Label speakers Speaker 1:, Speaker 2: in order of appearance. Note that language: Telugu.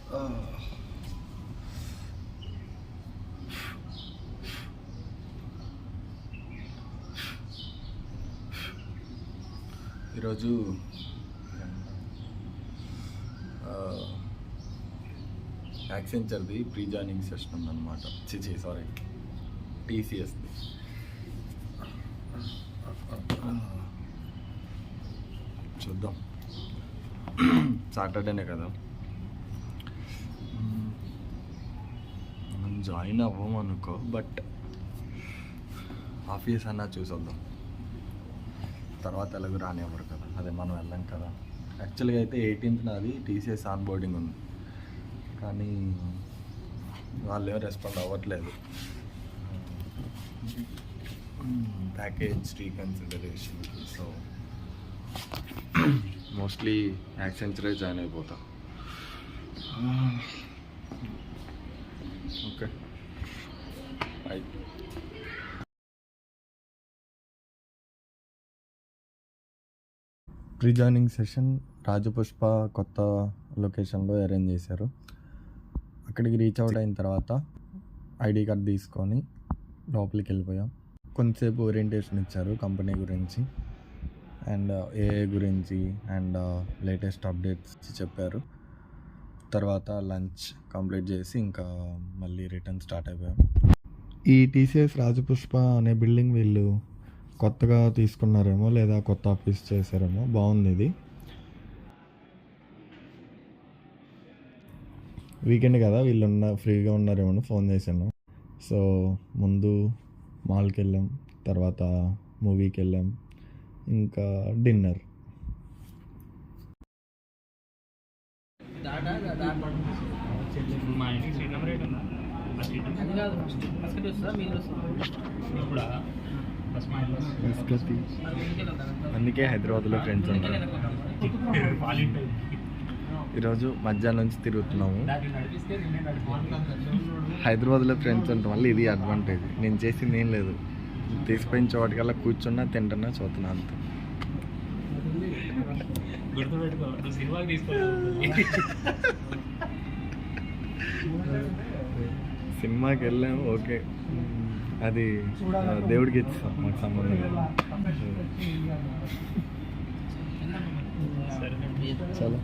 Speaker 1: ఈరోజు యాక్సెంచర్ది ప్రీ జాయినింగ్ సెషన్ ఉందన్నమాట. సారీ, టీసీఎస్ది. చూద్దాం, సాటర్డేనే కదా, మనం జాయిన్ అవ్వము అనుకో, బట్ ఆఫీస్ అన్నా చూసొద్దాం. తర్వాత ఎలాగో రానివ్వరు కదా, అదే మనం వెళ్ళాం కదా. యాక్చువల్గా అయితే 18th నాది టీసీఎస్ ఆన్ బోర్డింగ్ ఉంది, కానీ వాళ్ళు ఏమో రెస్పాండ్ అవ్వట్లేదు. ప్యాకేజ్ రీకన్సిడరేషన్, సో మోస్ట్లీ యాక్సెంచరే జాయిన్ అయిపోతా. Okay, right. Pre joining session Rajapushpa కొత్త లొకేషన్లో అరేంజ్ చేశారు. అక్కడికి రీచ్ అవుట్ అయిన తర్వాత ఐడి కార్డ్ తీసుకొని లోపలికి వెళ్ళిపోయాం. కొంతసేపు ఓరియంటేషన్ ఇచ్చారు కంపెనీ గురించి అండ్ ఏఏ గురించి అండ్ లేటెస్ట్ అప్డేట్స్ చెప్పారు. తర్వాత లంచ్ కంప్లీట్ చేసి ఇంకా మళ్ళీ రిటర్న్ స్టార్ట్ అయిపోయాం. ఈ టీసీఎస్ రాజపుష్ప అనే బిల్డింగ్ వీళ్ళు కొత్తగా తీసుకున్నారేమో లేదా కొత్త ఆఫీస్ చేశారేమో, బాగుంది ఇది. వీకెండ్ కదా, వీళ్ళు ఫ్రీగా ఉన్నారేమో ఫోన్ చేశాను. సో ముందు మాల్కి వెళ్ళాం, తర్వాత మూవీకి వెళ్ళాం, ఇంకా డిన్నర్. అందుకే హైదరాబాద్లో ఫ్రెండ్స్ ఉంటారు. ఈరోజు మధ్యాహ్నం నుంచి తిరుగుతున్నాము. హైదరాబాద్లో ఫ్రెండ్స్ ఉంటాం వల్ల ఇది అడ్వాంటేజ్. నేను చేసింది ఏం లేదు, తీసిపోయిన చోటుకల్లా కూర్చున్నా, తింటున్నా, చూస్తున్నా, అంత. సినిమాకి వెళ్ళాము, ఓకే, అది దేవుడికి ఇచ్చాం, మాకు సంబంధం లేదు. చాలా